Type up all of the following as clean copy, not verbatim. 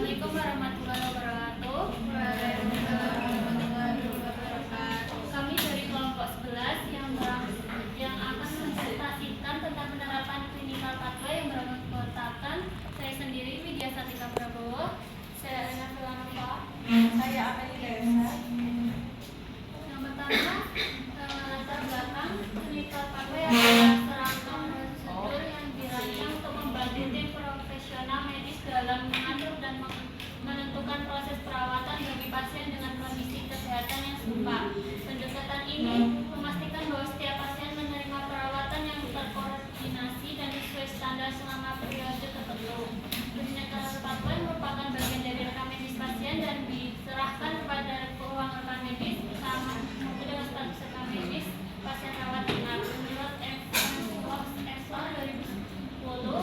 Assalamualaikum warahmatullahi wabarakatuh. Kami dari kelompok 11 yang akan menpresentasikan tentang penerapan clinical pathway yang beranggotakan saya sendiri Widya Satika Prabowo, saya Elena Velanova, saya Amelia Desa. Yang pertama, latar belakang clinical pathway adalah serangkaian prosedur yang dirancang untuk membantu tim profesional medis dalam mengatur dan menentukan proses perawatan bagi pasien dengan kondisi kesehatan yang serupa. Pendekatan ini memastikan bahwa setiap pasien menerima perawatan yang terkoordinasi dan sesuai standar selama periode tertentu. Clinical pathway merupakan bagian dari rekam medis pasien dan diserahkan kepada ruang rekam medis sama dengan status rekam medis pasien rawat inap. Menurut ESO 2010,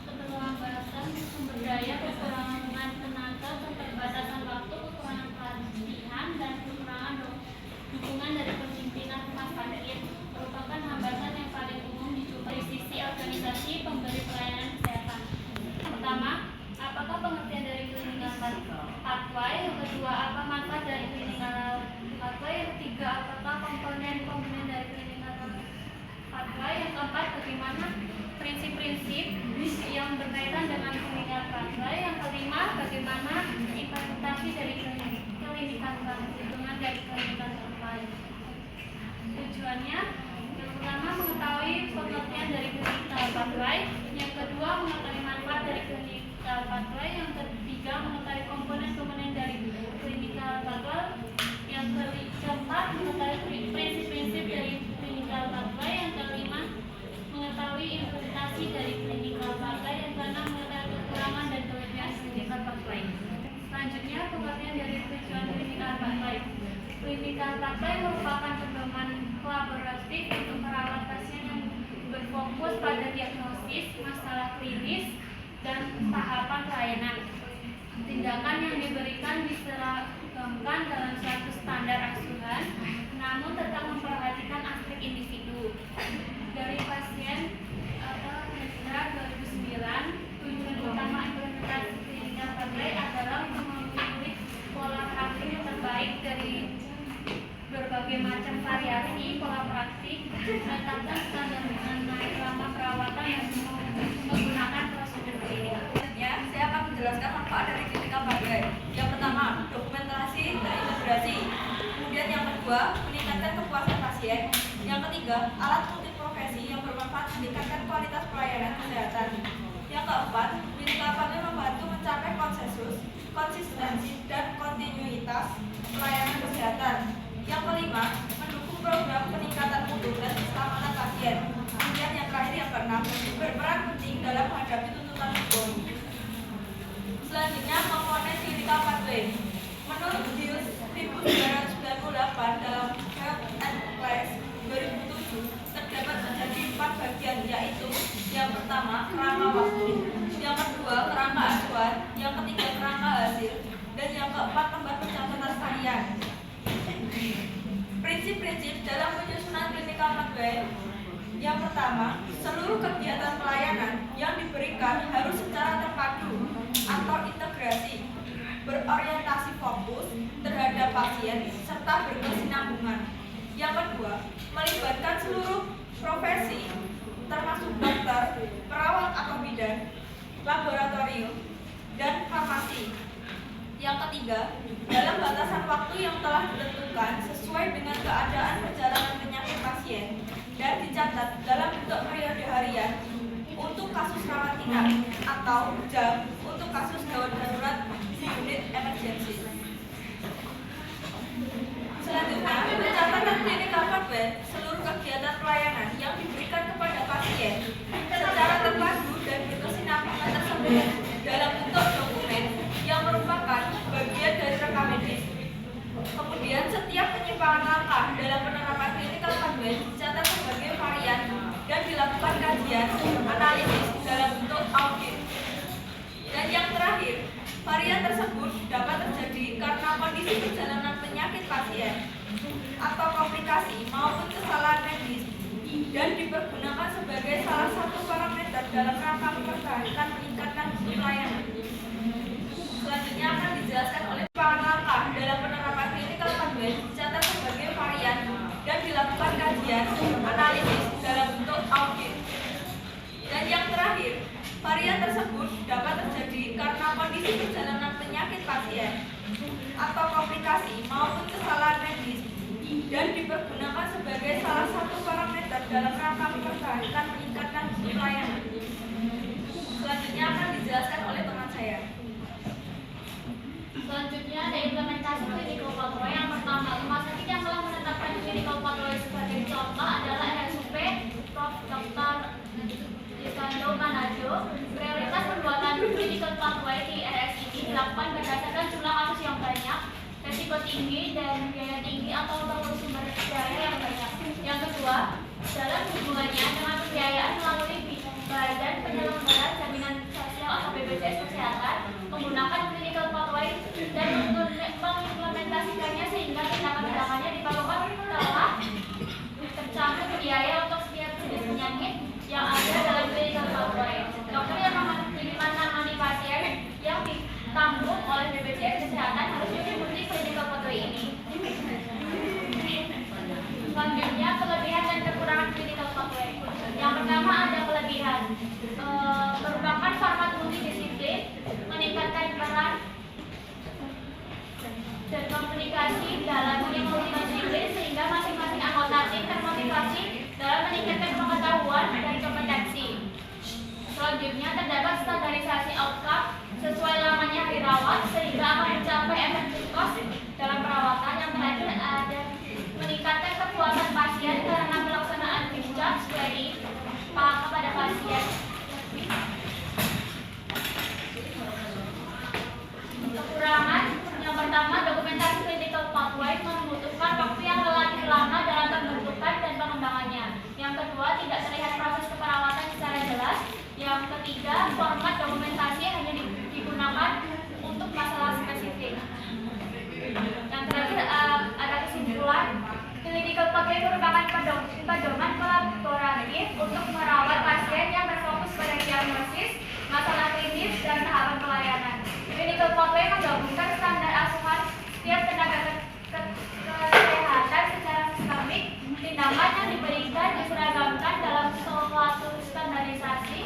keterbatasan sumber daya, kekurangan tenaga, keterbatasan waktu, kekurangan pelatihan, dan kekurangan dukungan dari pemimpinan rumah sakit merupakan hambatan yang paling umum dijumpai di sisi organisasi pemberi pelayanan kesehatan. Pertama, apakah pengertian dari clinical pathway? Yang kedua, apa manfaat dari clinical pathway? Yang ketiga, apakah komponen-komponen dari clinical pathway? Yang keempat, bagaimana prinsip-prinsip yang berkaitan dengan clinical pathway? Yang kelima, bagaimana implementasi dari clinical pathway? Tujuannya, yang pertama mengetahui pengertian dari clinical pathway, yang kedua mengetahui manfaat dari clinical pathway, yang ketiga mengetahui komponen-komponen dari clinical pathway, yang keempat mengetahui prinsip-prinsip dari clinical pathway, yang kelima mengetahui implementasi dari clinical pathway, yang keenam mengetahui kekurangan dan kelebihan clinical pathway. Selanjutnya, pengertian dari tujuan clinical pathway. Clinical pathway merupakan pedoman kolaboratif untuk merawat pasien yang berfokus pada diagnosis, masalah klinis, dan tahapan pelayanan. Tindakan yang diberikan diseragamkan dalam suatu standar asuhan, namun tetap memperhatikan aspek individu. Dari pasien Hijrah 2009, tujuan utama implementasi clinical pathway adalah untuk memilih pola praktik yang terbaik dari berbagai macam variasi pola praktik, menetapkan standar mengenai lama perawatan yang menggunakan prosedur klinik. Saya akan menjelaskan manfaat dari clinical pathway. Yang pertama, dokumentasi dan integrasi. Kemudian yang kedua, meningkatkan kepuasan pasien. Yang ketiga, alat multiprofesi yang bermanfaat meningkatkan kualitas pelayanan kesehatan. Yang keempat, clinical pathway membantu mencapai konsensus, konsistensi, dan kontinuitas pelayanan kesehatan. Yang kelima, mendukung program peningkatan mutu dan keselamatan pasien. Kemudian yang terakhir, yang keenam, berperan penting dalam menghadapi tuntutan hukum. Selanjutnya, komponen clinical pathway. Menurut Bill 1998 dalam Health and Class 2007 terdapat menjadi 4 bagian, yaitu yang pertama kerangka waktu, yang kedua kerangka acuan, yang ketiga kerangka hasil, dan yang keempat tempat pencatatan harian. Prinsip-prinsip dalam penyusunan clinical pathway. Yang pertama, seluruh kegiatan pelayanan yang diberikan harus secara terpadu atau integrasi, berorientasi fokus terhadap pasien, serta berkesinambungan. Yang kedua, melibatkan seluruh profesi, termasuk dokter, perawat atau bidan, laboratorium, dan farmasi. Yang ketiga, dalam batasan waktu yang telah ditentukan sesuai dengan keadaan perjalanan penyakit pasien dan dicatat dalam bentuk periode harian untuk kasus rawat inap atau jam untuk kasus gawat darurat di unit emergency. Selanjutnya, pencatatan clinical pathway seluruh kegiatan pelayanan yang diberikan kepada pasien secara terpadu dan berkesinambungan tersebut dalam bentuk dokumen yang merupakan bagian dari rekam medis. Kemudian, setiap penyimpangan langkah dalam penerapan clinical pathway dicatat sebagai varian dan dilakukan kajian analisis dalam bentuk audit. Dan yang terakhir, varian tersebut dapat terjadi karena kondisi perjalanan penyakit pasien atau komplikasi maupun kesalahan medis dan dipergunakan sebagai salah satu parameter dalam rangka mempertahankan meningkatkan mutu pelayanan. maupun kesalahan medis dan dipergunakan sebagai salah satu parameter dalam rangka mempertahankan meningkatkan mutu pelayanan. Selanjutnya akan dijelaskan oleh teman saya. Selanjutnya ada implementasi clinical pathway. Yang pertama, rumah sakit yang telah menetapkan clinical pathway sebagai contoh adalah RSUP Prof. Dr. Yusando Manado. Prioritas pembuatan clinical pathway di RS ini dilakukan berdasarkan jumlah kasus yang banyak, resiko tinggi, dan biaya tinggi atau sumber daya yang banyak. Yang kedua, dalam hubungannya dengan pembiayaan melalui Badan Penyelenggara Jaminan Sosial atau BPJS Kesehatan menggunakan clinical pathway dan mengimplementasikannya sehingga tindakan-tindakannya diperlukan setelah tercantum biaya untuk setiap jenis penyakit yang ada dalam clinical pathway. Dokter yang menangani pasien yang ditanggung oleh BPJS Kesehatan harus mengikuti clinical pathway ini. Selanjutnya, kelebihan dan kekurangan clinical pathway. Yang pertama ada kelebihan, merupakan format multidisiplin, meningkatkan peran dan komunikasi dalam dunia multidisiplin sehingga masing-masing anggota tim termotivasi dalam meningkatkan pengetahuan dan kompetensi. Selanjutnya terdapat standarisasi outcome sesuai lamanya hari rawat sehingga akan mencapai efektif cost dalam perawatan. Yang terakhir ada meningkatkan kepuasan pasien karena pelaksanaan discharge dari kepada pasien. Kekurangan yang pertama, dokumentasi clinical pathway membutuhkan waktu yang relatif lama dalam pembentukan dan pengembangannya. Yang kedua, tidak terlihat proses keperawatan secara jelas. Yang ketiga, format dokumentasi hanya digunakan untuk masalah spesifik. Yang terakhir ada kesimpulan, clinical pathway merupakan pedoman kolaboratif untuk merawat pasien yang berfokus pada diagnosis, masalah klinis, dan tahapan pelayanan. Clinical pathway menggabungkan standar asuhan setiap tenaga kesehatan secara sistemik. Tindakan yang diberikan diseragamkan dalam suatu standarisasi,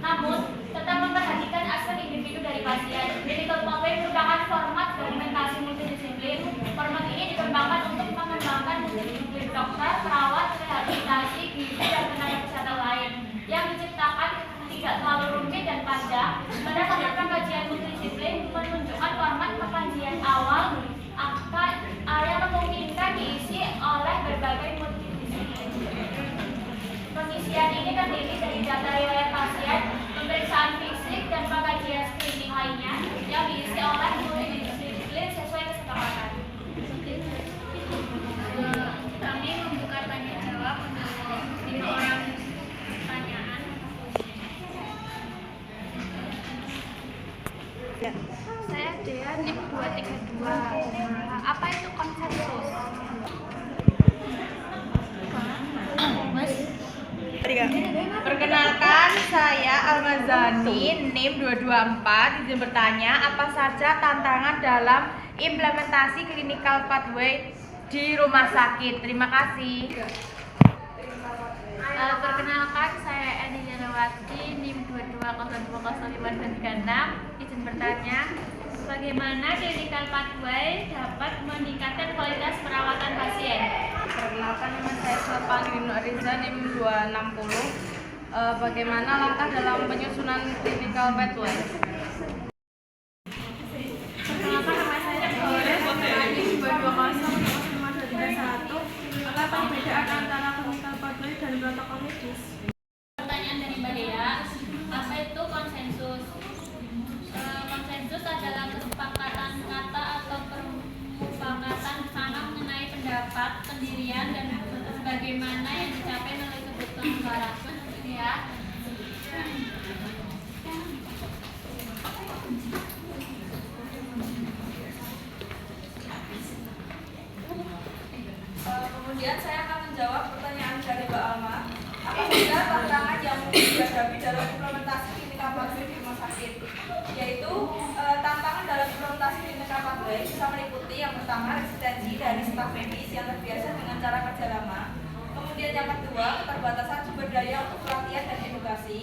namun tetap memperhatikan aspek individu dari pasien. Clinical pathway merupakan format dokumentasi multidisiplin. Format ini dikembangkan untuk mengembangkan multidisiplin dokter, perawat, rehabilitasi, gizi, dan tenaga kesehatan lain yang diciptakan tidak terlalu rumit dan panjang. Berdasarkan pengkajian multidisiplin menunjukkan format pengkajian awal yang memungkinkan diisi oleh berbagai multidisiplin. Pengisian ini terdiri dari data riwayat pasien, pemeriksaan fisik, dan pengkajian screening lainnya yang diisi oleh multidisiplin sesuai kesepakatan. Kami membuka tanya jawab untuk orang pertanyaan. Saya Dea, NIM 232. Apa itu konsensus? Perkenalkan, saya Almazani, NIM 224. Izin bertanya, apa saja tantangan dalam implementasi clinical pathway di rumah sakit? Terima kasih. Perkenalkan, saya Eni Janawati, NIM 22020536. Izin bertanya, bagaimana clinical pathway dapat meningkatkan kualitas perawatan pasien? Perkenalkan, nama saya Sulpan Ariza, NIM 260. Bagaimana langkah dalam penyusunan clinical pathway? Perkenalkan, nama saya NIM 2200531. Apa perbedaan antara clinical pathway dan protokol medis? Pertanyaan dari Mbak Dea, apa itu konsensus? Konsensus adalah kesepakatan kata atau permufakatan bersama mengenai pendapat, pendirian, dan bagaimana yang dicapai melalui kebutuhan keluarga. Ya. Kemudian saya akan menjawab pertanyaan dari Mbak Alma. Apa saja tantangan yang dihadapi dalam implementasi clinical pathway di rumah sakit? Yaitu tantangan dalam implementasi clinical pathway bisa meliputi yang pertama resistensi dari staf medis yang terbiasa dengan cara kerja lama. Kemudian yang kedua, keterbatasan sumber daya untuk pelatihan dan edukasi.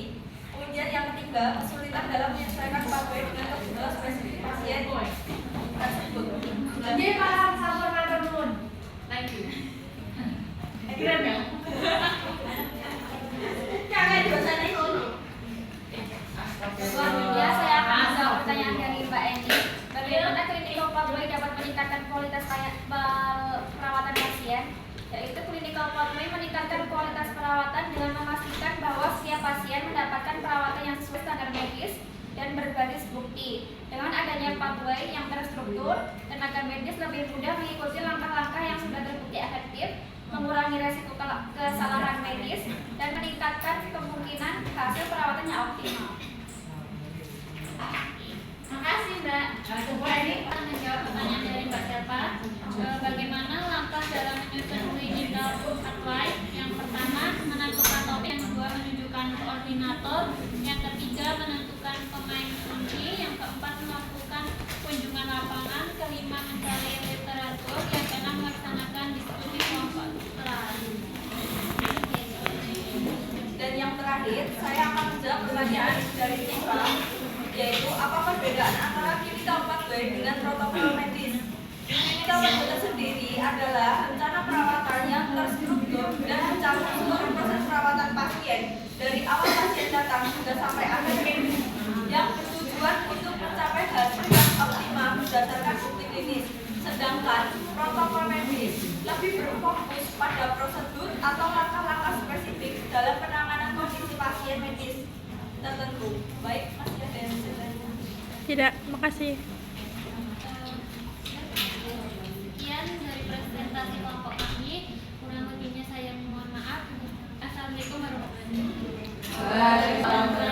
Kemudian yang ketiga, kesulitan dalam menyesuaikan pathway dengan kebutuhan spesifik pasien. tersebut. Jadi para sampun matur nuwun. Thank you. Keren ya? Jangan dosen itu. Selanjutnya saya akan menjawab pertanyaan dari Mbak Eni. Bagaimana clinical pathway dapat meningkatkan kualitas perawatan pasien? Yaitu clinical pathway meningkatkan kualitas perawatan dengan memastikan bahwa setiap pasien mendapatkan perawatan yang sesuai standar medis dan berbasis bukti. Dengan adanya pathway yang terstruktur, tenaga medis lebih mudah mengikuti langkah-langkah yang sudah terbukti efektif, mengurangi resiko kesalahan medis, dan meningkatkan kemungkinan hasil perawatannya optimal. Makasih Mbak. Ini akan menjawab pertanyaan dari Mbak Selva. Bagaimana langkah dalam menyusun clinical pathway? Yang pertama, menentukan topik. Yang kedua, menunjukkan koordinator. Yang ketiga, menentukan pemain kunci. Yang keempat, melakukan kunjungan lapangan. Kelima, mencari literatur. Yang keenam, melaksanakan diskusi kelompok. Dan yang terakhir, saya akan menjawab pertanyaan dari Tika, yaitu apa perbedaan antara clinical pathway dengan protokol medis. Clinical pathway sendiri adalah rencana perawatan yang terstruktur dan mencakup seluruh proses perawatan pasien dari awal pasien datang hingga sampai akhir yang bertujuan untuk mencapai hasil yang optimal berdasarkan bukti klinis. Sedangkan protokol medis lebih berfokus pada prosedur atau langkah-langkah spesifik dalam penanganan kondisi pasien medis tertentu. Baik, masih ada yang bisa tanya? Tidak, makasih. Sekian dari presentasi kelompok kami. Kurang lebihnya saya mohon maaf. Assalamualaikum warahmatullahi wabarakatuh.